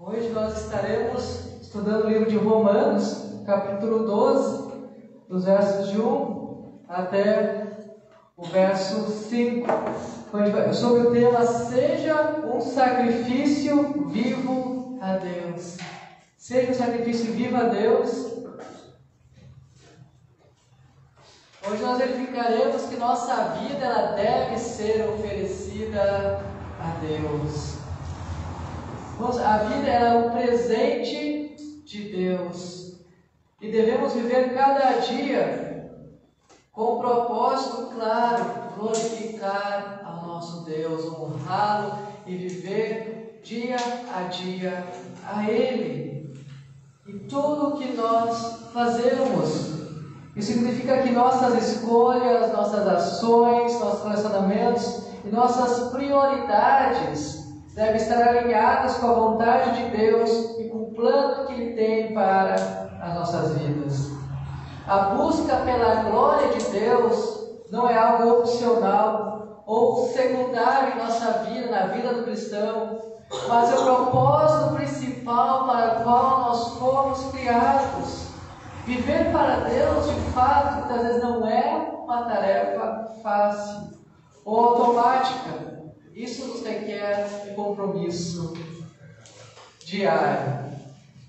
Hoje nós estaremos estudando o livro de Romanos, capítulo 12, dos versos de 1 até o verso 5, sobre o tema Seja um sacrifício vivo a Deus. Seja um sacrifício vivo a Deus. Hoje nós verificaremos que nossa vida ela deve ser oferecida a Deus. A vida é um presente de Deus e devemos viver cada dia com um propósito claro, glorificar ao nosso Deus, honrá-lo e viver dia a dia a Ele. E tudo o que nós fazemos, isso significa que nossas escolhas, nossas ações, nossos relacionamentos e nossas prioridades devem estar alinhadas com a vontade de Deus e com o plano que Ele tem para as nossas vidas. A busca pela glória de Deus não é algo opcional ou secundário em nossa vida, na vida do cristão, mas é o propósito principal para o qual nós fomos criados. Viver para Deus, de fato, muitas vezes não é uma tarefa fácil ou automática. Isso nos requer um compromisso diário.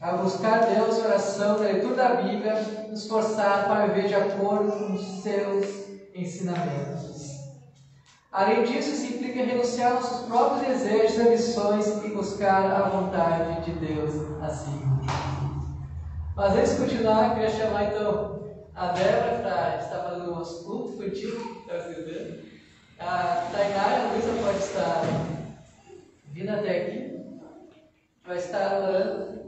A buscar Deus em oração, na leitura da Bíblia, nos esforçar para viver de acordo com os seus ensinamentos. Além disso, isso implica renunciar aos nossos próprios desejos e ambições e buscar a vontade de Deus assim. Mas antes de continuar, eu queria chamar então a Débora para estar fazendo o nosso culto infantil, está escrevendo. A Tainá e a Luísa podem estar vindo até aqui, vai estar orando.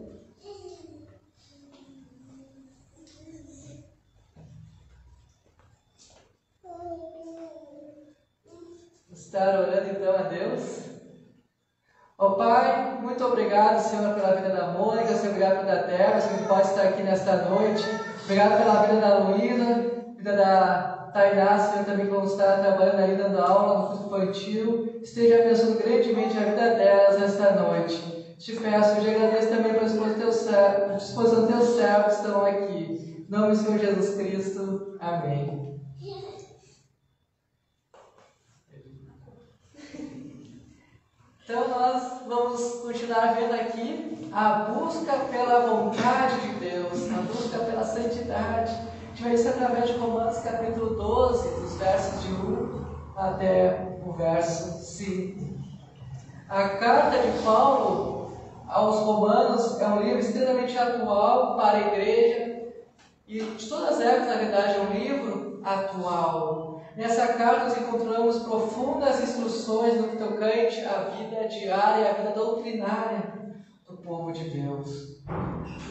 Estar orando então a Deus. Ó Pai, muito obrigado, Senhor, pela vida da Mônica, Senhor, obrigado pela Débora, Senhor, que pode estar aqui nesta noite. Obrigado pela vida da Luísa, vida da Tainá, Senhor, também que vão estar trabalhando ali, dando aula no curso infantil. Esteja abençoando grandemente a vida delas esta noite. Te peço, eu te agradeço também pela disposição dos teus servos que estão aqui. Em nome do Senhor Jesus Cristo. Amém. Então nós vamos continuar vendo aqui a busca pela vontade de Deus, a busca pela santidade. A gente vai ver isso através de Romanos capítulo 12, dos versos de 1 até o verso 5. A carta de Paulo aos Romanos é um livro extremamente atual para a igreja e de todas as épocas, na verdade, é um livro atual. Nessa carta nós encontramos profundas instruções no que tocante à vida diária, à vida doutrinária do povo de Deus.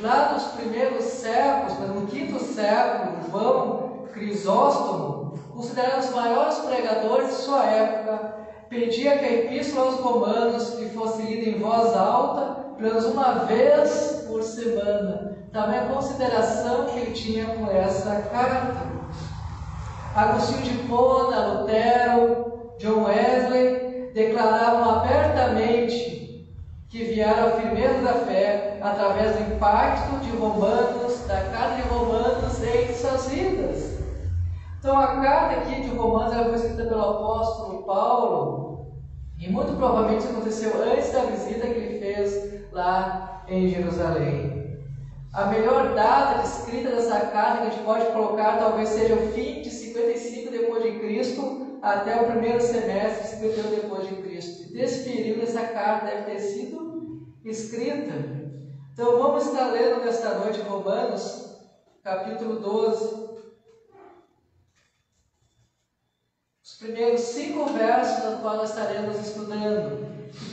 Lá nos primeiros séculos, no 5º século, João Crisóstomo, considerado um dos maiores pregadores de sua época, pedia que a epístola aos Romanos lhe fosse lida em voz alta, pelo menos uma vez por semana. Também a consideração que ele tinha por essa carta. Agostinho de Hipona, Lutero, John Wesley declaravam abertamente que vieram a firmeza da fé através do impacto de Romanos, da carta de Romanos em suas vidas. Então a carta aqui de Romanos ela foi escrita pelo apóstolo Paulo e muito provavelmente isso aconteceu antes da visita que ele fez lá em Jerusalém. A melhor data de escrita dessa carta que a gente pode colocar talvez seja o fim de 55 depois de Cristo até o primeiro semestre de 51 depois de Cristo. E desse período essa carta deve ter sido escrita. Então vamos estar lendo nesta noite Romanos, capítulo 12. Os primeiros 5 versos nos quais nós estaremos estudando, que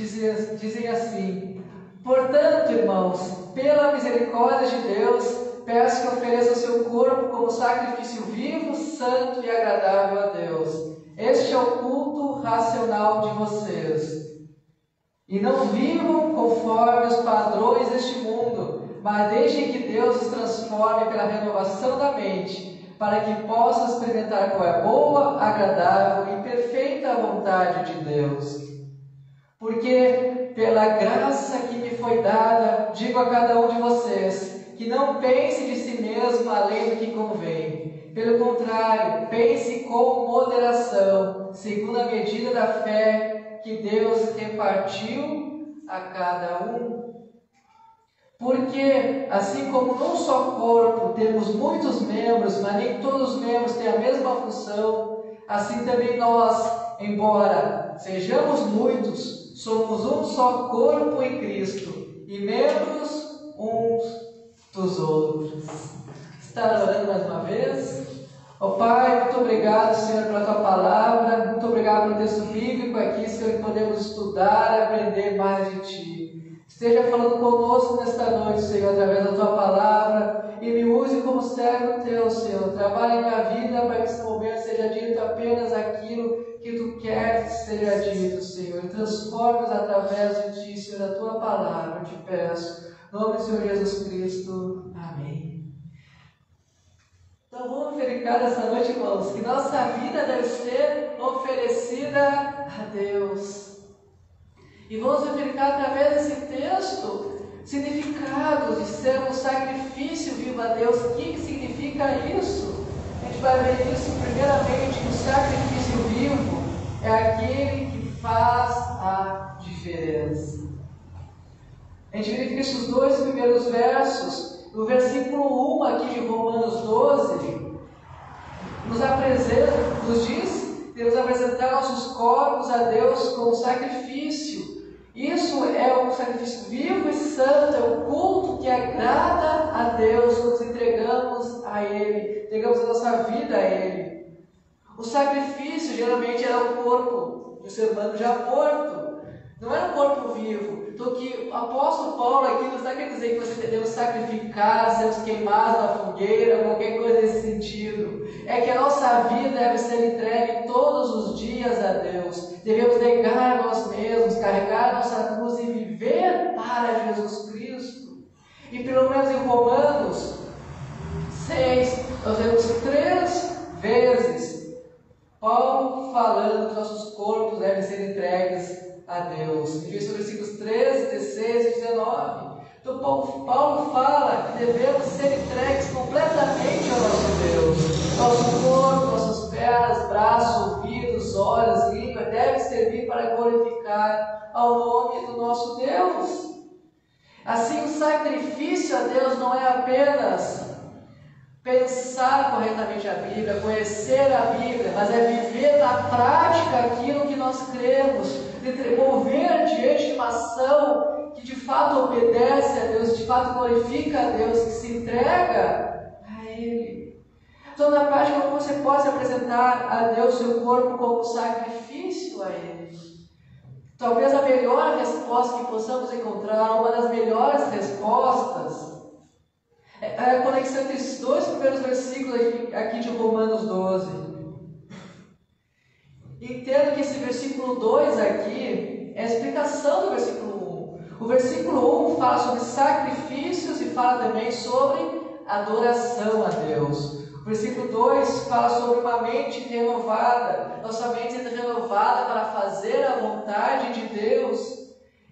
dizem assim: Portanto, irmãos, pela misericórdia de Deus, peço que ofereçam seu corpo como sacrifício vivo, santo e agradável a Deus. Este é o culto racional de vocês. E não vivam conforme os padrões deste mundo, mas deixem que Deus os transforme pela renovação da mente, para que possam experimentar qual é a boa, agradável e perfeita vontade de Deus. Porque pela graça que me foi dada, digo a cada um de vocês que não pense de si mesmo além do que convém. Pelo contrário, pense com moderação, segundo a medida da fé que Deus repartiu a cada um. Porque, assim como num só corpo temos muitos membros, mas nem todos os membros têm a mesma função, assim também nós, embora sejamos muitos, somos um só corpo em Cristo e membros uns dos outros. Está orando mais uma vez? Ó Pai, muito obrigado, Senhor, pela Tua palavra, muito obrigado pelo texto bíblico aqui, Senhor, que podemos estudar e aprender mais de Ti. Esteja falando conosco nesta noite, Senhor, através da Tua palavra, e me use como servo Teu, Senhor. Trabalhe em minha vida para que esse momento seja dito apenas aquilo que Tu queres que seja dito, Senhor. Transforma-nos através de Ti, Senhor, a Tua palavra, eu te peço. Em nome do Senhor Jesus Cristo. Amém. Então vamos verificar nessa noite, irmãos, que nossa vida deve ser oferecida a Deus. E vamos verificar através desse texto significados de ser um sacrifício vivo a Deus. O que significa isso? A gente vai ver isso primeiramente, que o sacrifício vivo é aquele que faz a diferença. A gente verifica esses dois primeiros versos. No versículo 1 aqui de Romanos 12, nos diz que devemos apresentar nossos corpos a Deus como sacrifício. Isso é um sacrifício vivo e santo, é um culto que agrada a Deus, quando nos entregamos a Ele, entregamos a nossa vida a Ele. O sacrifício geralmente era o corpo do ser humano já morto, não era um corpo vivo. Então, que o apóstolo Paulo aqui não está querendo dizer que você devemos sacrificar, sermos queimados na fogueira, qualquer coisa nesse sentido. É que a nossa vida deve ser entregue todos os dias a Deus. Devemos negar nós mesmos, carregar nossa cruz e viver para Jesus Cristo. E pelo menos em Romanos 6, nós vemos 3 vezes Paulo falando que nossos corpos devem ser entregues a Deus. Em versículos 13, 16 e 19. Então Paulo fala que devemos ser entregues completamente ao nosso Deus. Nosso corpo, nossas pernas, braços, ouvidos, olhos, língua devem servir para glorificar ao nome do nosso Deus. Assim, o sacrifício a Deus não é apenas pensar corretamente a Bíblia, conhecer a Bíblia, mas é viver na prática aquilo que nós cremos, mover diante de uma ação que de fato obedece a Deus, de fato glorifica a Deus, que se entrega a Ele. Então, na prática, como você pode apresentar a Deus seu corpo como sacrifício a Ele? Talvez a melhor resposta que possamos encontrar, uma das melhores respostas, é a conexão entre esses dois primeiros versículos aqui de Romanos 12. Entendo que esse versículo 2 aqui é a explicação do versículo 1. O versículo 1 fala sobre sacrifícios e fala também sobre adoração a Deus. O versículo 2 fala sobre uma mente renovada, nossa mente sendo renovada para fazer a vontade de Deus.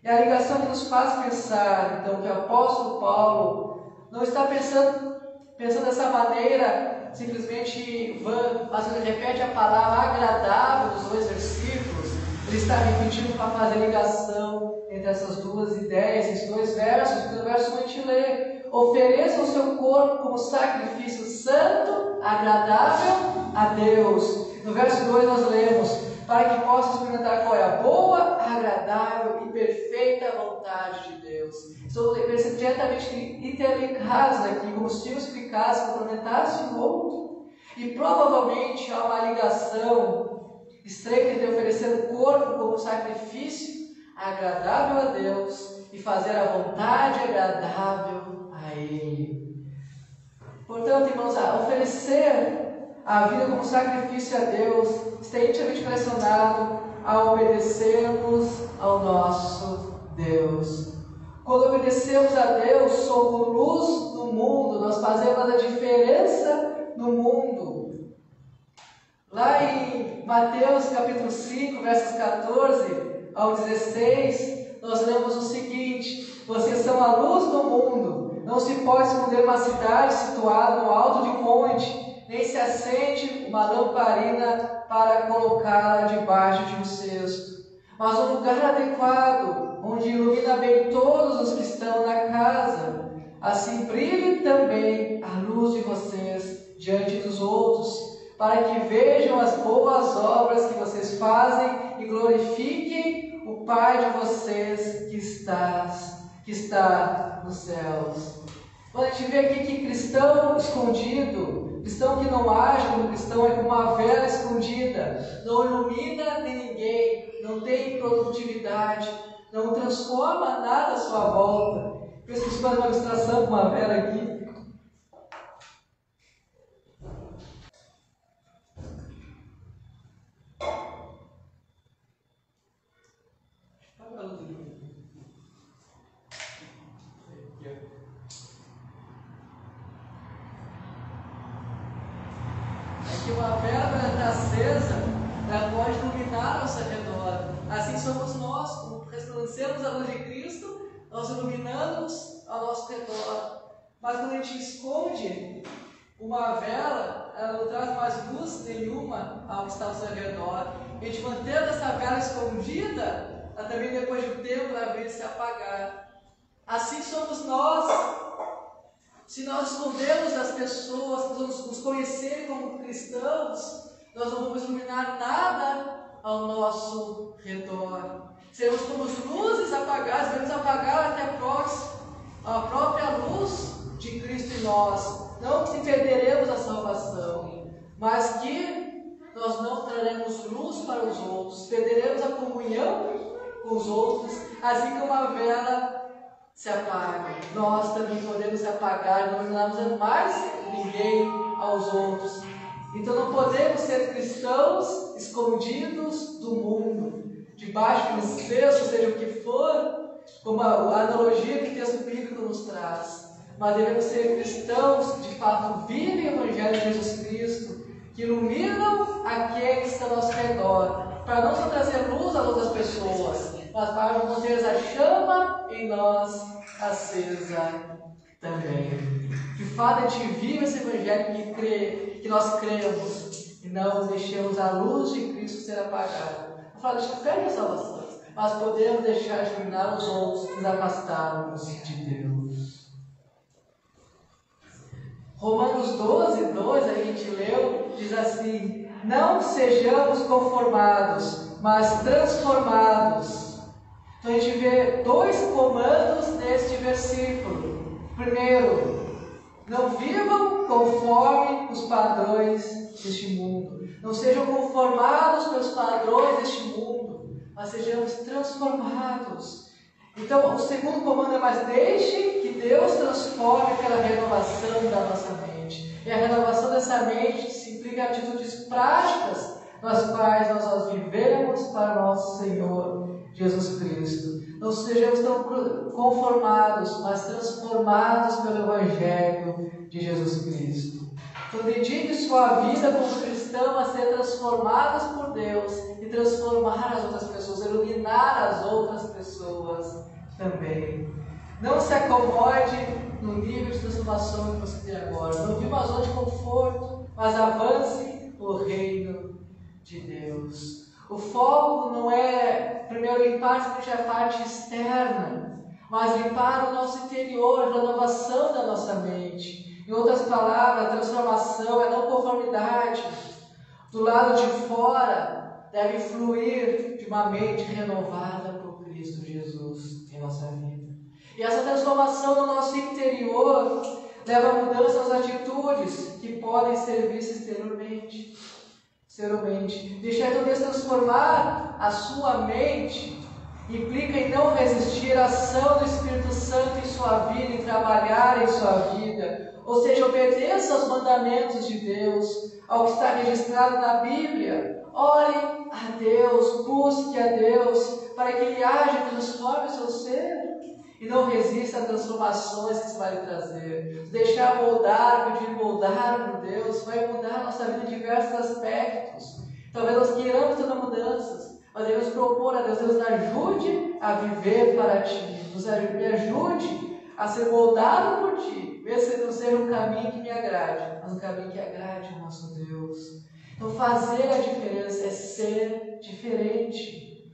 É a ligação que nos faz pensar, então, que o apóstolo Paulo não está pensando dessa maneira simplesmente vã, mas ele repete a palavra agradável dos 2 versículos. Ele está repetindo para fazer ligação entre essas duas ideias, esses 2 versos. No verso 1 a gente lê: ofereça o seu corpo como sacrifício santo, agradável a Deus. No verso 2 nós lemos: para que possa experimentar qual é a boa, agradável e perfeita vontade de Deus. Estão diretamente interligados aqui, como se um explicasse, complementasse o outro. E provavelmente há uma ligação estreita entre oferecer o corpo como sacrifício agradável a Deus e fazer a vontade agradável a Ele. Portanto, irmãos, oferecer a vida como sacrifício a Deus está intimamente relacionado a obedecermos ao nosso Deus. Quando obedecemos a Deus, somos luz no mundo, nós fazemos a diferença no mundo. Lá em Mateus capítulo 5, versos 14 ao 16, nós lemos o seguinte: vocês são a luz do não se pode esconder uma cidade situada no alto de um monte, nem se acende uma lamparina para colocá-la debaixo de um cesto, mas um lugar adequado, onde ilumina bem todos os que estão na casa. Assim brilhe também a luz de vocês diante dos outros, para que vejam as boas obras que vocês fazem e glorifiquem o Pai de vocês que está nos céus. Quando a gente vê aqui que cristão escondido, cristão que não age como cristão, é como uma vela escondida, não ilumina ninguém, não tem produtividade, não transforma nada à sua volta. Por isso que a gente faz uma ilustração com uma vela aqui. Que uma vela, quando está acesa, ela pode iluminar ao nosso redor. Assim somos nós, como resplandecemos a luz de Cristo, nós iluminamos ao nosso redor. Mas quando a gente esconde uma vela, ela não traz mais luz nenhuma ao que está ao seu redor. A gente mantendo essa vela escondida, ela também depois de um tempo ela vem se apagar. Assim somos nós. Se nós escondemos das pessoas, nos conhecerem como cristãos, nós não vamos iluminar nada ao nosso redor. Seremos como luzes apagadas, devemos apagar até a própria luz de Cristo em nós. Não que perderemos a salvação, mas que nós não traremos luz para os outros, perderemos a comunhão com os outros, assim como a vela se apaga. Nós também podemos se apagar, não iluminamos mais ninguém aos outros. Então não podemos ser cristãos escondidos do mundo, debaixo de um cesto, seja o que for, como a analogia que o texto bíblico nos traz. Mas devemos ser cristãos que de fato vivem o Evangelho de Jesus Cristo, que iluminam aqueles que estão ao nosso redor, para não só trazer luz às outras pessoas, mas para manter a chama em nós acesa também. De fato, a gente vive esse Evangelho que nós cremos e não deixemos a luz de Cristo ser apagada. Eu falo, deixa perde a salvação, mas podemos deixar de iluminar os outros e nos afastarmos de Deus. Romanos 12:2, a gente leu, diz assim: não sejamos conformados, mas transformados. Então a gente vê dois comandos neste versículo. Primeiro, não vivam conforme os padrões deste mundo. Não sejam conformados pelos padrões deste mundo, mas sejamos transformados. Então o segundo comando é: mas deixe que Deus transforme pela renovação da nossa mente. E a renovação dessa mente se implica em atitudes práticas, nas quais nós vivemos para nosso Senhor Jesus Cristo. Não sejamos tão conformados, mas transformados pelo Evangelho de Jesus Cristo. Então dedique sua vida como cristão a ser transformados por Deus e transformar as outras pessoas, iluminar as outras pessoas também. Não se acomode no nível de transformação que você tem agora. Não viva uma zona de conforto, mas avance no reino de Deus. O foco não é, primeiro, limpar somente a parte externa, mas limpar o nosso interior, a renovação da nossa mente. Em outras palavras, a transformação é não conformidade. Do lado de fora, deve fluir de uma mente renovada por Cristo Jesus em nossa vida. E essa transformação no nosso interior leva a mudança nas atitudes que podem ser vistas exteriormente. Deixar então Deus transformar a sua mente implica em não resistir à ação do Espírito Santo em sua vida, em trabalhar em sua vida. Ou seja, obedeça aos mandamentos de Deus, ao que está registrado na Bíblia. Ore a Deus, busque a Deus, para que Ele age e transforme o seu ser. E não resista a transformações que isso vai lhe trazer. Se deixar moldar, pedir moldar por Deus, vai mudar a nossa vida em diversos aspectos. Talvez nós queiramos ter mudanças, mas devemos propor a Deus: Deus nos ajude a viver para Ti, nos ajude a ser moldado por Ti, mesmo que não seja um caminho que me agrade, mas um caminho que agrade ao nosso Deus. Então fazer a diferença é ser diferente.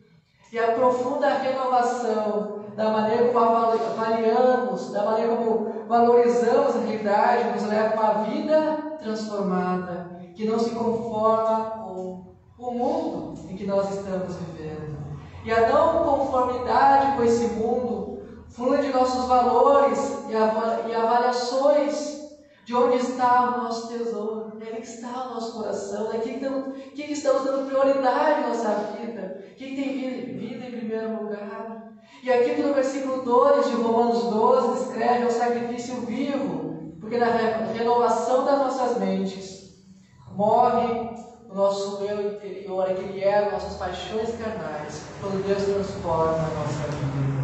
E a profunda renovação da maneira como avaliamos, da maneira como valorizamos a realidade, nos leva a uma vida transformada, que não se conforma com o mundo em que nós estamos vivendo. E a não conformidade com esse mundo flui de nossos valores e avaliações de onde está o nosso tesouro, onde está o nosso coração, que estamos dando prioridade à nossa vida, quem tem vida em primeiro lugar. E aqui no versículo 2 de Romanos 12 descreve o sacrifício vivo, porque na renovação das nossas mentes morre o nosso eu interior, aquele ego, nossas paixões carnais, quando Deus transforma a nossa vida.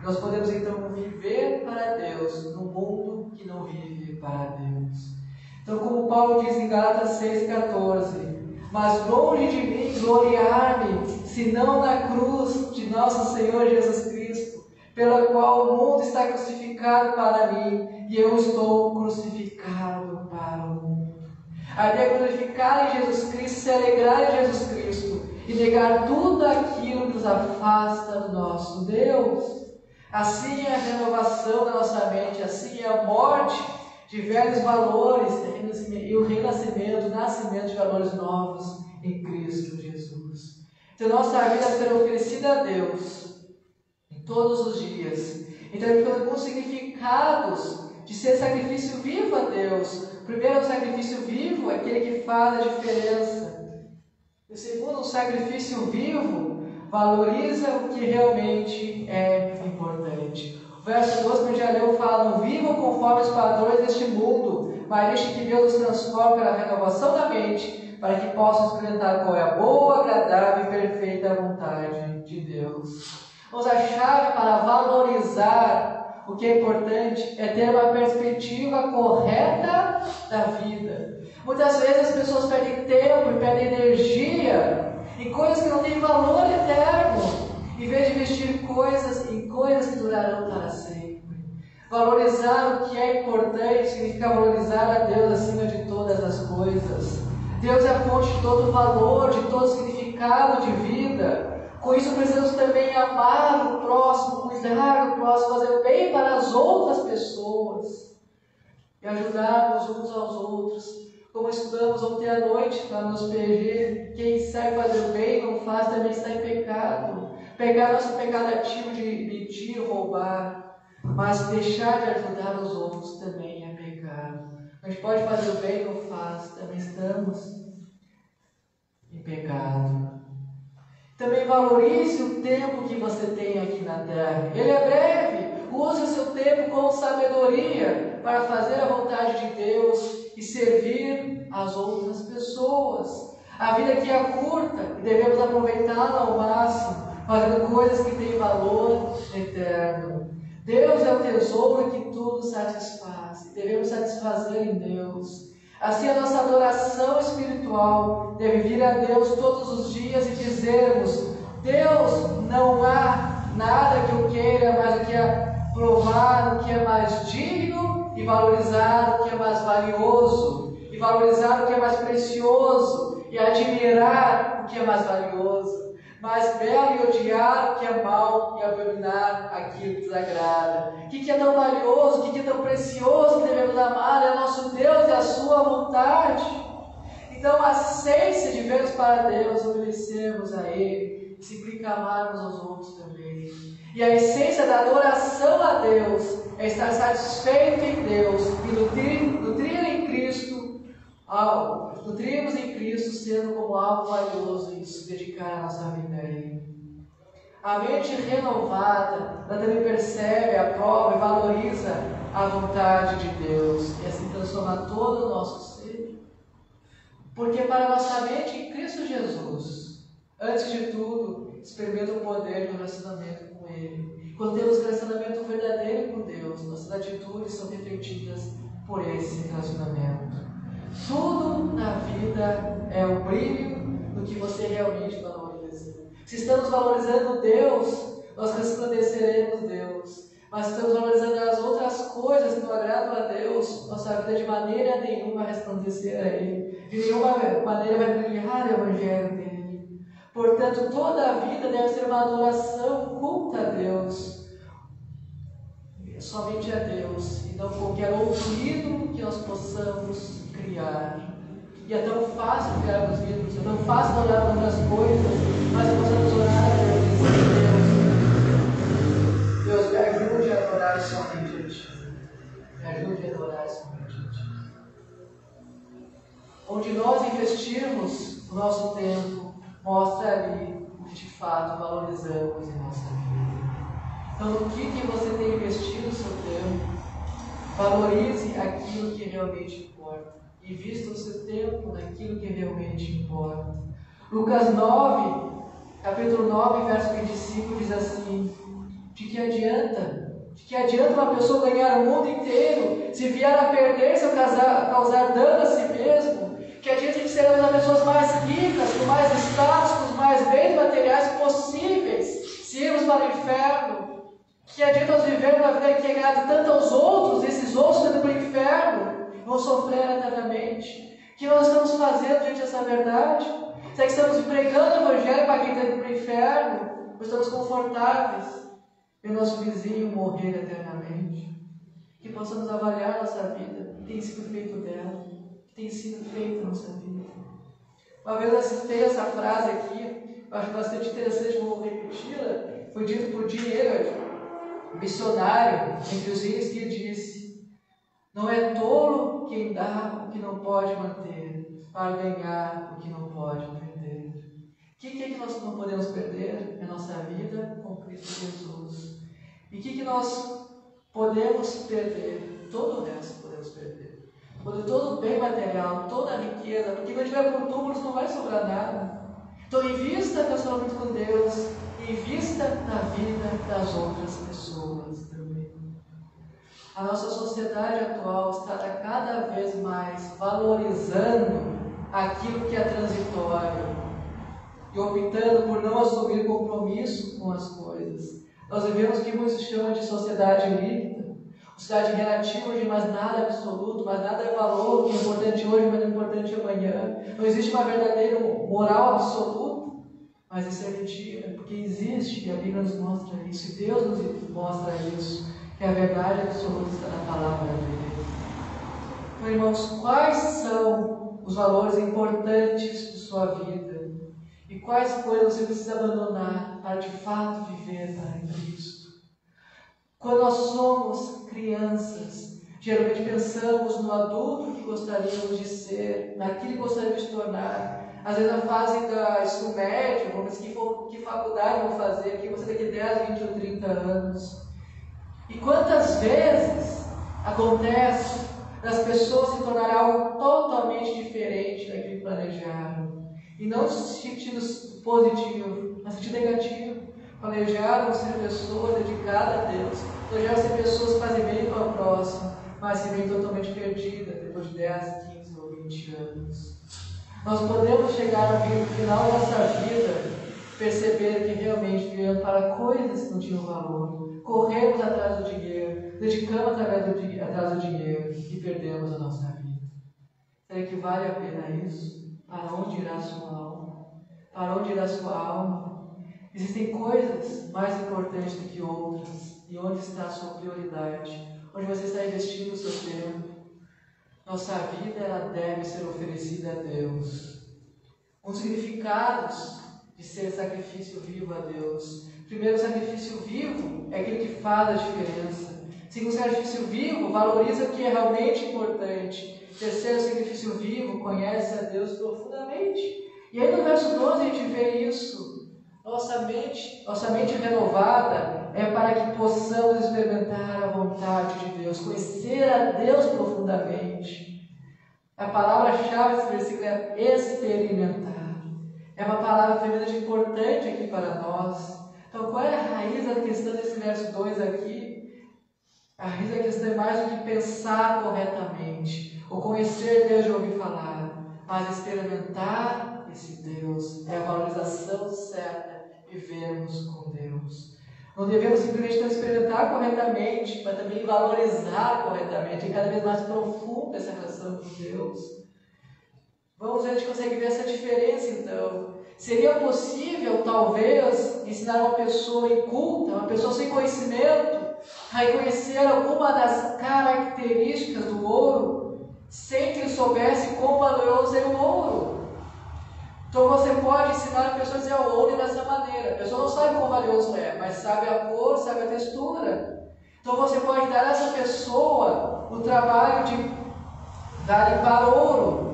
Nós podemos então viver para Deus no mundo que não vive para Deus. Então, como Paulo diz em Gálatas 6,14: mas longe de mim gloriar-me, senão na cruz de nosso Senhor Jesus Cristo, pela qual o mundo está crucificado para mim e eu estou crucificado para o mundo. A ideia é glorificar em Jesus Cristo, se alegrar em Jesus Cristo e negar tudo aquilo que nos afasta do nosso Deus. Assim é a renovação da nossa mente, assim é a morte de velhos valores e o renascimento, o nascimento de valores novos em Cristo Jesus. Então nossa vida será oferecida a Deus em todos os dias. Então ficamos significados de ser sacrifício vivo a Deus. O primeiro, o sacrifício vivo é aquele que faz a diferença. O segundo, o sacrifício vivo valoriza o que realmente é importante. O verso 2 que eu já leu fala: não vivam conforme os padrões deste mundo, mas deixe que Deus os transforme pela renovação da mente, para que possam experimentar qual é a boa, agradável e perfeita vontade de Deus. Vamos, a chave para valorizar o que é importante é ter uma perspectiva correta da vida. Muitas vezes as pessoas perdem tempo e perdem energia em coisas que não têm valor eterno, em vez de investir em coisas que durarão para sempre. Valorizar o que é importante significa valorizar a Deus acima de todas as coisas. Deus é a fonte de todo valor, de todo significado de vida. Com isso precisamos também amar o próximo, cuidar do próximo, fazer o bem para as outras pessoas e ajudarmos uns aos outros. Como estudamos ontem à noite lá nos PG, quem sabe fazer o bem não faz, também está em pecado. Pegar nosso pecado ativo de mentir, roubar, mas deixar de ajudar os outros também é pecado. A gente pode fazer o bem e não faz, também estamos em pecado. Também valorize o tempo que você tem aqui na terra. Ele é breve. Use o seu tempo com sabedoria para fazer a vontade de Deus e servir as outras pessoas. A vida aqui é curta e devemos aproveitá-la ao máximo, fazendo coisas que têm valor eterno. Deus é o tesouro que tudo satisfaz e devemos satisfazer em Deus. Assim, a nossa adoração espiritual deve vir a Deus todos os dias e dizermos: Deus, não há nada que eu queira mais do que provar o que é mais digno e valorizar o que é mais valioso, e valorizar o que é mais precioso e admirar o que é mais valioso, mais belo e odiar o que é mau e abominar aquilo que desagrada. O que é tão valioso, o que é tão precioso que devemos amar é o nosso Deus e a sua vontade. Então a essência de vermos para Deus, obedecermos a Ele, se implica amarmos aos outros também. E a essência da adoração a Deus é estar satisfeito em Deus e nutrir em Cristo, nutrirmos em Cristo sendo como algo valioso e se dedicar a nossa vida a Ele. A mente renovada, ela também percebe, aprova e valoriza a vontade de Deus e assim transforma todo o nosso ser. Porque para a nossa mente em Cristo Jesus, antes de tudo, experimenta o poder do relacionamento com Ele. Quando temos um relacionamento verdadeiro com Deus, nossas atitudes são refletidas por esse relacionamento. Tudo na vida é o brilho do que você realmente valoriza. Se estamos valorizando Deus, nós resplandeceremos Deus. mas estamos valorizando as outras coisas que não agradam a Deus, nossa vida de maneira nenhuma vai resplandecer a Ele, de nenhuma maneira vai brilhar o Evangelho dele. Portanto, toda a vida deve ser uma adoração culta a Deus, somente a Deus, e não qualquer outro ídolo que nós possamos criar. E é tão fácil criar os ídolos, é tão fácil orar por outras coisas, mas possamos orar a Deus e dizer: Deus, me ajude a adorar somente a Ti. Me ajude a adorar somente a Ti. Onde nós investirmos o nosso tempo, mostra ali o que de fato valorizamos em nossa vida. Então, no que você tem investido o seu tempo, valorize aquilo que realmente importa. Invista o seu tempo naquilo que realmente importa. Lucas 9, capítulo 9, verso 25, diz assim: de que adianta uma pessoa ganhar o mundo inteiro se vier a perder-se ou causar dano a si mesmo? Que adianta de sermos as pessoas mais ricas, com mais status, com os mais bens materiais possíveis, se irmos para o inferno? Que adianta nós vivermos uma vida que é agrada tanto aos outros, esses outros estão para o inferno, vão sofrer eternamente? O que nós estamos fazendo diante dessa verdade? Será que estamos pregando o Evangelho para quem está indo para o inferno? Ou estamos confortáveis em nosso vizinho morrer eternamente? Que possamos avaliar nossa vida, o que tem sido feito dela, o que tem sido feito na nossa vida. Uma vez eu citei essa frase aqui, eu acho bastante interessante, vou repeti-la. Foi dito por Jim Elliot, missionário entre os reis, que disse: não é tolo quem dá o que não pode manter, para ganhar o que não pode perder. O que nós não podemos perder? É nossa vida com Cristo Jesus. E o que nós podemos perder? Todo o resto podemos perder. Todo o bem material, toda a riqueza, porque quando tiver por túmulos não vai sobrar nada. Então invista no relacionamento com Deus, invista na vida das outras pessoas também. A nossa sociedade atual está cada vez mais valorizando aquilo que é transitório e optando por não assumir compromisso com as coisas. Nós vivemos o que muitos chamam de sociedade líquida, sociedade relativa, onde mais nada é absoluto, mais nada é valor, o que é importante hoje, mas não é importante amanhã. Não existe uma verdadeira moral absoluta, mas isso é mentira, porque existe, e a Bíblia nos mostra isso, e Deus nos mostra isso, que a verdade absoluta está na palavra dele. Então, irmãos, quais são os valores importantes de sua vida? E quais coisas você precisa abandonar para de fato viver para Cristo? Quando nós somos crianças, geralmente pensamos no adulto que gostaríamos de ser, naquilo que gostaríamos de tornar. Às vezes na fase do ensino médio, vamos dizer, que faculdade vou fazer, aqui você daqui 10, 20 ou 30 anos. E quantas vezes acontece das pessoas se tornarem algo totalmente diferente daquilo que planejaram? E não no sentido positivo, mas no sentido negativo. Planejaram ser pessoas dedicadas a Deus, planejaram ser pessoas que fazem bem para o próximo, mas se veem totalmente perdidas depois de 10, 15 ou 20 anos. Nós podemos chegar no final da nossa vida, perceber que realmente vivemos para coisas que não tinham valor, corremos atrás do dinheiro, dedicamos atrás do dinheiro e perdemos a nossa vida. Será que vale a pena isso? Para onde irá a sua alma? Para onde irá a sua alma? Existem coisas mais importantes do que outras. E onde está a sua prioridade? Onde você está investindo o seu tempo? Nossa vida, ela deve ser oferecida a Deus. Um dos significados de ser sacrifício vivo a Deus. Primeiro, o sacrifício vivo é aquele que faz a diferença. Segundo, o sacrifício vivo valoriza o que é realmente importante. Terceiro, o sacrifício vivo conhece a Deus profundamente. E aí no verso 12 a gente vê isso. Nossa mente renovada é para que possamos experimentar a vontade de Deus, conhecer a Deus profundamente. A palavra-chave desse versículo é experimentar. É uma palavra tremendamente importante aqui para nós. Então, qual é a raiz da questão desse verso 2 aqui? A raiz da questão é mais do que pensar corretamente, ou conhecer Deus de ouvir falar, mas experimentar esse Deus. É a valorização certa. Vivemos com Deus. Não devemos simplesmente não experimentar corretamente, mas também valorizar corretamente. É cada vez mais profunda essa relação com Deus. Vamos ver se a gente consegue ver essa diferença então. Seria possível, talvez, ensinar uma pessoa inculta, uma pessoa sem conhecimento, a reconhecer alguma das características do ouro, sem que ele soubesse quão valioso é o ouro? Então você pode ensinar a pessoa a dizer o ouro dessa maneira. A pessoa não sabe quão valioso é, mas sabe a cor, sabe a textura. Então você pode dar a essa pessoa o trabalho de garimpar ouro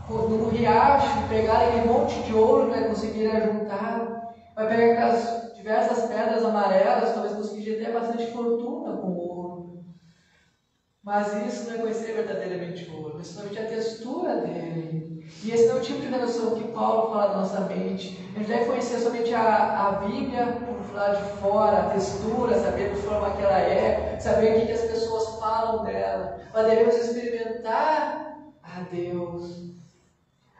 no riacho, pegar aquele monte de ouro que vai conseguir juntar, vai pegar aquelas diversas pedras amarelas, talvez conseguir ter bastante fortuna com ouro. Mas isso não é conhecer verdadeiramente o ouro, conhecer somente a textura dele. E esse não é o tipo de revelação que Paulo fala na nossa mente. A gente deve conhecer somente a Bíblia por lá de fora, a textura, saber de forma que ela é, saber o que as pessoas falam dela. Mas devemos experimentar a Deus.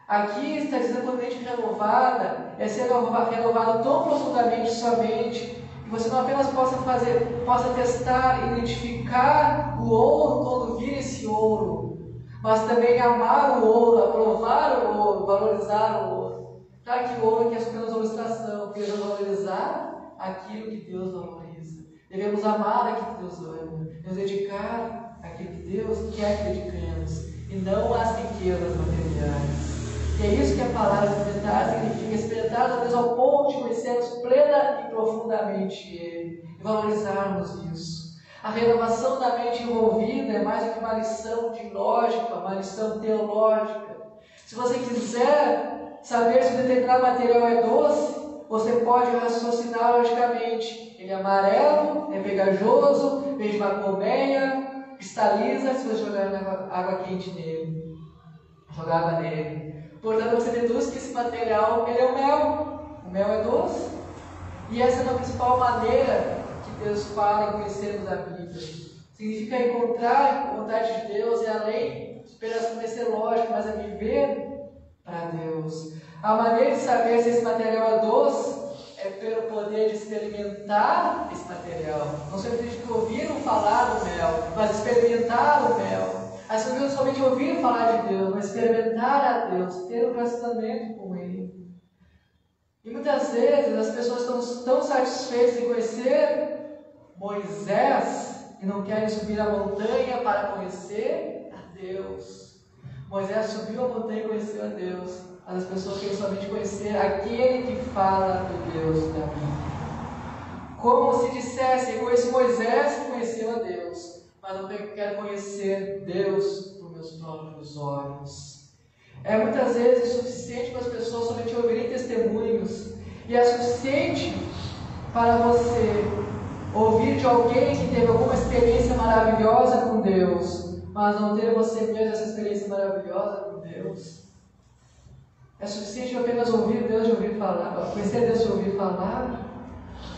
Aqui está dizendo que a mente renovada é ser renovado tão profundamente somente que você não apenas possa testar, identificar o ouro quando vir esse ouro, mas também amar o ouro, aprovar o ouro, valorizar o ouro. Claro que o ouro aqui é apenas uma ilustração, devemos valorizar aquilo que Deus valoriza. Devemos amar aquilo que Deus ama, devemos dedicar aquilo que Deus quer que dediquemos, e não às riquezas materiais. E é isso que a palavra experimentar significa, experimentar talvez ao ponto de conhecermos plena e profundamente Ele e valorizarmos isso. A renovação da mente envolvida é mais do que uma lição de lógica, uma lição teológica. Se você quiser saber se um determinado material é doce, você pode raciocinar logicamente. Ele é amarelo, é pegajoso, vem de uma colmeia, cristaliza se você jogar água quente nele, jogar água nele. Portanto, você deduz que esse material ele é o mel. O mel é doce. E essa é a principal maneira que Deus fala em conhecermos a Bíblia. Significa encontrar a vontade de Deus e além de apenas conhecer lógica, mas a viver para Deus. A maneira de saber se esse material é doce é pelo poder de experimentar esse material. Não simplesmente ouviram falar do mel, mas experimentar o mel. As pessoas não somente ouvir falar de Deus, mas experimentar a Deus, ter um relacionamento com Ele. E muitas vezes as pessoas estão tão satisfeitas em conhecer Moisés e não querem subir a montanha para conhecer a Deus. Moisés subiu a montanha e conheceu a Deus. Mas as pessoas querem somente conhecer aquele que fala do Deus da Bíblia. Como se dissesse, eu conheço Moisés e conheceu a Deus. Mas não quero conhecer Deus por meus próprios olhos. É muitas vezes suficiente para as pessoas somente ouvirem testemunhos, e é suficiente para você ouvir de alguém que teve alguma experiência maravilhosa com Deus, mas não ter você mesmo essa experiência maravilhosa com Deus. É suficiente apenas ouvir Deus de ouvir falar, conhecer Deus de ouvir falar.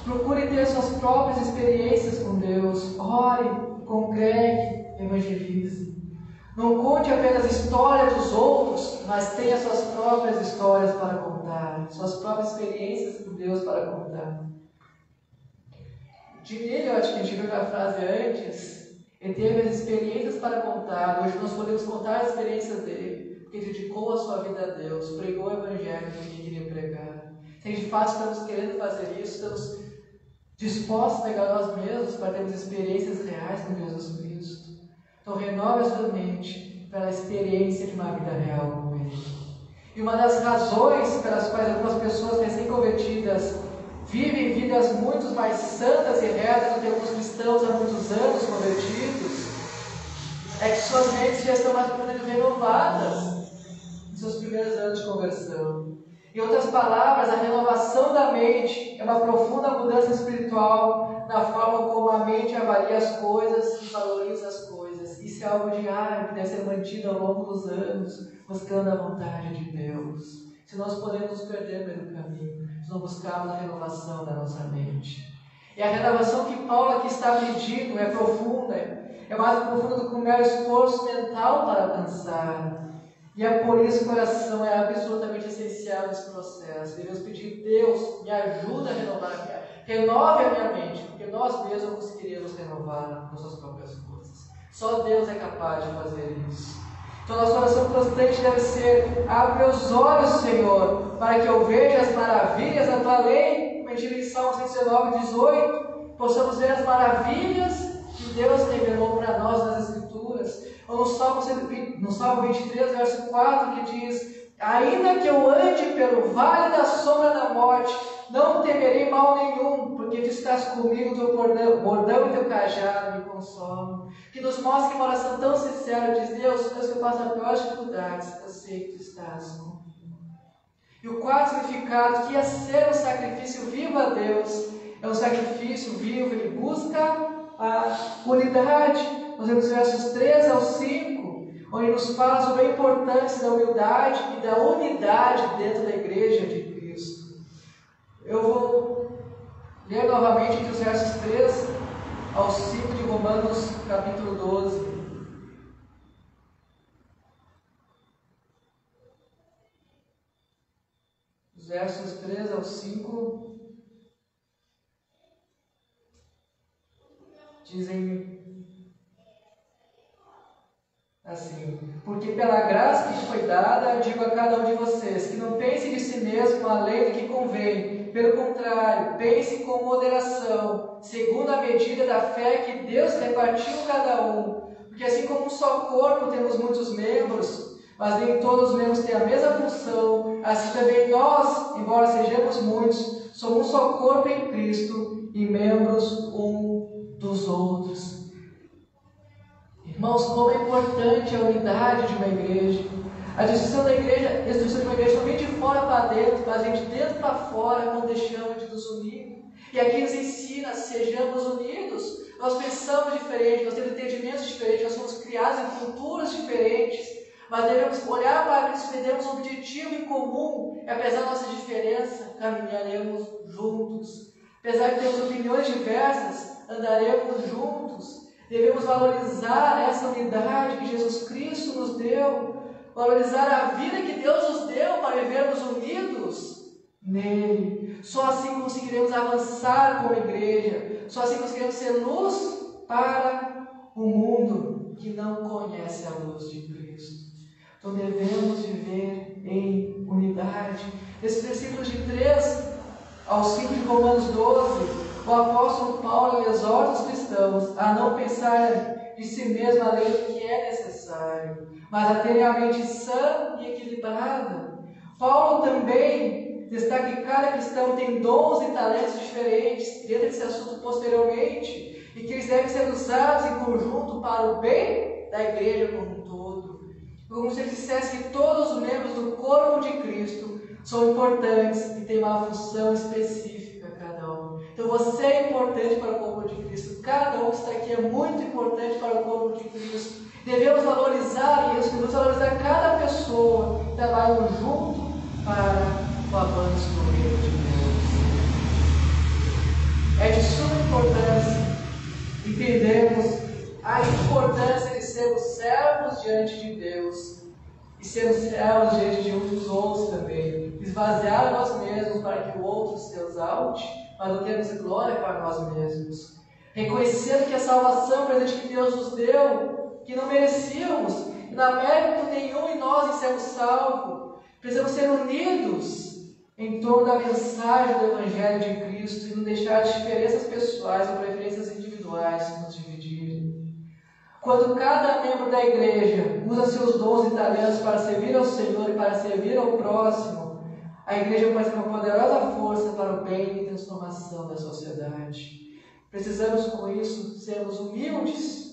Procure ter suas próprias experiências com Deus. Ore, congregue, evangelize. Não conte apenas a história dos outros, mas tenha suas próprias histórias para contar, suas próprias experiências com Deus para contar. De Eliot, que a gente viu na frase antes, ele teve as experiências para contar. Hoje nós podemos contar as experiências dele, porque ele dedicou a sua vida a Deus, pregou o evangelho que ele queria pregar. Se a gente faz, estamos querendo fazer isso, estamos dispostos a pegar nós mesmos para termos experiências reais com Jesus Cristo. Então renove a sua mente pela experiência de uma vida real com Ele. E uma das razões pelas quais algumas pessoas recém-convertidas vivem vidas muito mais santas e retas do que alguns cristãos há muitos anos convertidos, é que suas mentes já estão mais profundamente renovadas nos seus primeiros anos de conversão. Em outras palavras, a renovação da mente é uma profunda mudança espiritual na forma como a mente avalia as coisas e valoriza as coisas. Isso é algo diário que deve ser mantido ao longo dos anos, buscando a vontade de Deus. Se nós podemos nos perder pelo caminho, se não buscarmos a renovação da nossa mente. E a renovação que Paulo aqui está pedindo é profunda, é mais profunda do que um mero esforço mental para alcançar. E é por isso que a oração é absolutamente essencial nesse processo. Devemos pedir, Deus, me ajuda a renovar renove a minha mente, porque nós mesmos não conseguiríamos renovar nossas próprias forças. Só Deus é capaz de fazer isso. Então, nossa oração constante deve ser: abre meus olhos, Senhor, para que eu veja as maravilhas da tua lei. Como a gente diz em Salmo 119, 18, possamos ver as maravilhas que Deus revelou para nós nas Escrituras. Ou no Salmo 23, verso 4, que diz: ainda que eu ande pelo vale da sombra da morte, não temerei mal nenhum, porque tu estás comigo, teu bordão e teu cajado me consolam. Que nos mostre que uma oração tão sincera diz: Deus, que eu passo as piores dificuldades, eu sei que tu estás comigo. E o quarto significado, que é ser um sacrifício vivo a Deus, é um sacrifício vivo, ele busca a unidade. Nós vemos versos 3 ao 5, onde nos fala sobre a importância da humildade e da unidade dentro da igreja de Cristo. Eu vou ler novamente entre os versos 3 ao 5 de Romanos, capítulo 12. Os versos 3 ao 5 dizem assim: porque pela graça que foi dada, digo a cada um de vocês, que não pense de si mesmo além do que convém. Pelo contrário, pense com moderação, segundo a medida da fé que Deus repartiu cada um. Porque assim como um só corpo temos muitos membros, mas nem todos os membros têm a mesma função, assim também nós, embora sejamos muitos, somos um só corpo em Cristo e membros um dos outros. Irmãos, como é importante a unidade de uma igreja. A destruição de uma igreja não vem de fora para dentro, mas vem de dentro para fora, quando deixamos de nos unir. E aqui nos ensina: sejamos unidos. Nós pensamos diferente, nós temos entendimentos diferentes, nós somos criados em culturas diferentes, mas devemos olhar para Cristo e termos um objetivo em comum. E apesar da nossa diferença, caminharemos juntos. Apesar de termos opiniões diversas, andaremos juntos. Devemos valorizar essa unidade que Jesus Cristo nos deu, valorizar a vida que Deus nos deu para vivermos unidos nele. Só assim conseguiremos avançar como igreja, só assim conseguiremos ser luz para o mundo que não conhece a luz de Cristo. Então devemos viver em unidade. Nesses versículos de 3 ao 5 de Romanos 12, o apóstolo Paulo exorta os cristãos a não pensar de si mesmo além do que é necessário, mas a terem a mente sã e equilibrada. Paulo também destaca que cada cristão tem dons e talentos diferentes, dentro desse assunto posteriormente, e que eles devem ser usados em conjunto para o bem da igreja como um todo. Como se ele dissesse que todos os membros do corpo de Cristo são importantes e têm uma função específica. Então você é importante para o corpo de Cristo. Cada um que está aqui é muito importante para o corpo de Cristo. Devemos valorizar isso, devemos valorizar cada pessoa que trabalha junto para o avanço do reino de Deus. É de suma importância entendermos a importância de sermos servos diante de Deus e sermos servos diante de uns dos outros também. Esvaziar nós mesmos para que o outro se exalte, mas não temos glória para nós mesmos. Reconhecendo que a salvação é um presente que Deus nos deu, que não merecíamos, e não há mérito nenhum em nós em sermos salvos. Precisamos ser unidos em torno da mensagem do Evangelho de Cristo e não deixar as diferenças pessoais ou preferências individuais nos dividirem. Quando cada membro da igreja usa seus dons e talentos para servir ao Senhor e para servir ao próximo, a igreja pode ser uma poderosa força para o bem e transformação da sociedade. Precisamos, com isso, sermos humildes,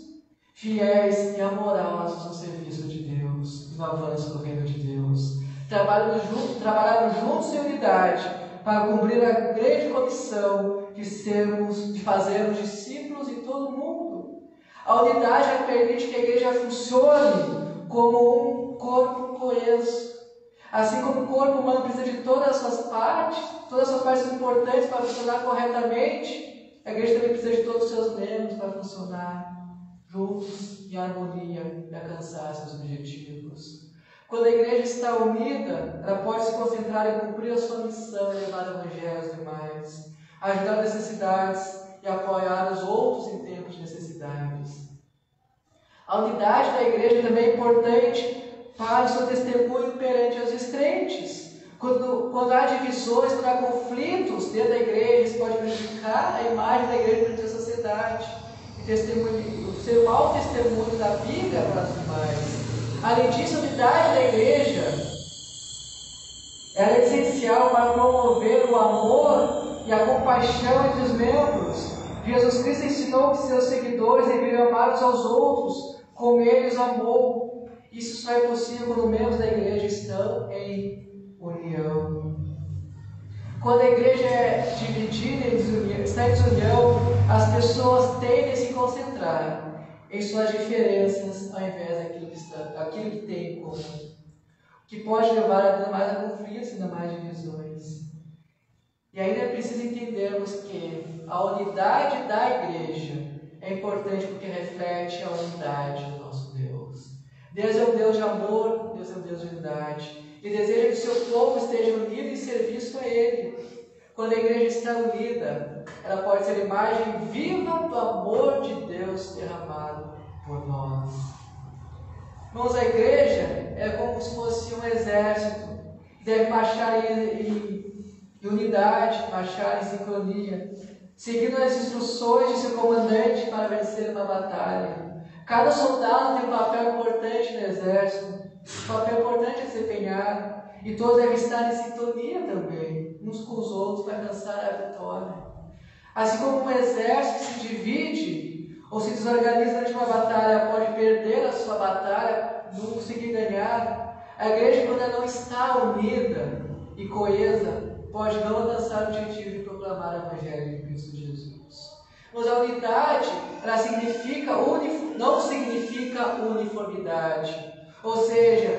fiéis e amorosos no serviço de Deus, no avanço do reino de Deus. Trabalhando juntos em unidade para cumprir a grande comissão de fazermos discípulos em todo o mundo. A unidade permite que a igreja funcione como um corpo coeso. Assim como o corpo humano precisa de todas as suas partes são importantes para funcionar corretamente, a igreja também precisa de todos os seus membros para funcionar juntos, em harmonia, e alcançar seus objetivos. Quando a igreja está unida, ela pode se concentrar em cumprir a sua missão e levar o evangelho aos demais. ajudar necessidades e apoiar os outros em tempos de necessidades. A unidade da igreja também é importante para o seu testemunho perante os descrentes. Quando há divisões, quando há conflitos dentro da igreja, isso pode prejudicar a imagem da igreja perante a sociedade. E ser um mau testemunho da vida para os demais. Além disso, a unidade da igreja é essencial para promover o amor e a compaixão entre os membros. Jesus Cristo ensinou que seus seguidores deveriam amar uns aos outros, como Ele os amou. Isso só é possível quando os membros da igreja estão em união. Quando a igreja é dividida, está em desunião, as pessoas tendem a se concentrar em suas diferenças ao invés daquilo que tem em comum, que pode levar ainda mais a conflitos, ainda mais divisões. E ainda é preciso entendermos que a unidade da igreja é importante porque reflete a unidade do nosso Deus. Deus é um Deus de amor, Deus é um Deus de unidade. E deseja que o seu povo esteja unido em serviço a Ele. Quando a igreja está unida, ela pode ser a imagem viva do amor de Deus derramado por nós. Irmãos, a igreja é como se fosse um exército que deve marchar em unidade, marchar em sincronia, seguindo as instruções de seu comandante para vencer uma batalha. Cada soldado tem um papel importante no exército, um papel importante a desempenhar, e todos devem estar em sintonia também, uns com os outros, para alcançar a vitória. Assim como um exército que se divide ou se desorganiza durante uma batalha pode perder a sua batalha, não conseguir ganhar, a igreja, quando ela não está unida e coesa, pode não alcançar o objetivo de proclamar o Evangelho de Cristo Jesus. Mas a unidade, ela não significa uniformidade. Ou seja,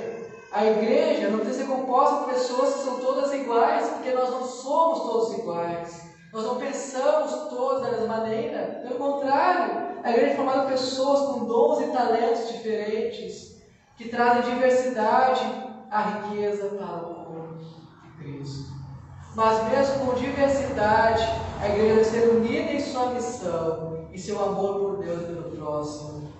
a igreja não precisa ser composta por pessoas que são todas iguais, porque nós não somos todos iguais. Nós não pensamos todos da mesma maneira. Pelo contrário, a igreja é formada por pessoas com dons e talentos diferentes, que trazem diversidade à riqueza para o corpo de Cristo. Mas mesmo com diversidade, a igreja deve ser unida em sua missão e seu amor por Deus e pelo próximo.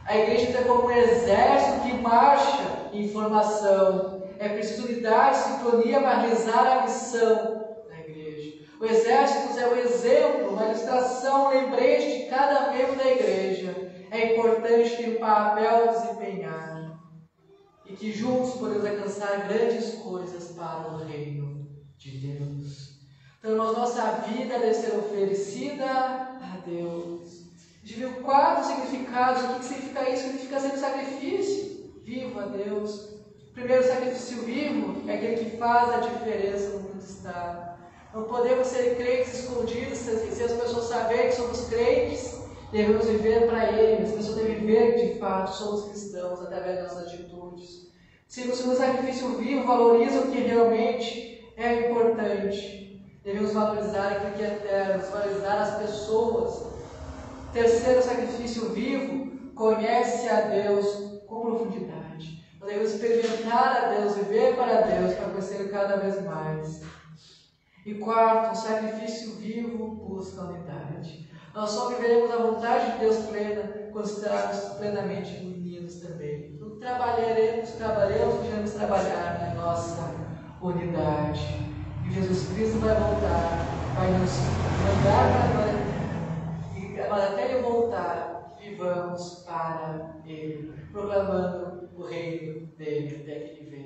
A igreja é como um exército que marcha em formação. É preciso unidade, sintonia para realizar a missão da igreja. O exército é um exemplo, uma ilustração, um lembrete de cada membro da igreja. É importante ter um papel a desempenhar e que juntos podemos alcançar grandes coisas para o reino de Deus. Então, nossa vida deve ser oferecida a Deus. A gente viu 4 significados. O que significa isso? Significa ser um sacrifício vivo a Deus. O primeiro sacrifício vivo é aquele que faz a diferença no mundo está. Não podemos ser crentes escondidos, se as pessoas saberem que somos crentes, devemos viver para Ele. As pessoas devem ver que de fato somos cristãos através das nossas atitudes. Se o segundo sacrifício vivo valoriza o que realmente é importante, devemos valorizar aquilo que é eterno, valorizar as pessoas. Terceiro sacrifício vivo, conhece a Deus com profundidade. Nós devemos experimentar a Deus, viver para Deus, para conhecer cada vez mais. E quarto, o sacrifício vivo busca a unidade. Nós só viveremos a vontade de Deus plena quando estarmos plenamente unidos também. Então, trabalharemos, devemos trabalhar na nossa unidade. E Jesus Cristo vai voltar, vai nos mandar para a glória. Mas até Ele voltar, vivamos para Ele, proclamando o reino dEle até que Ele venha.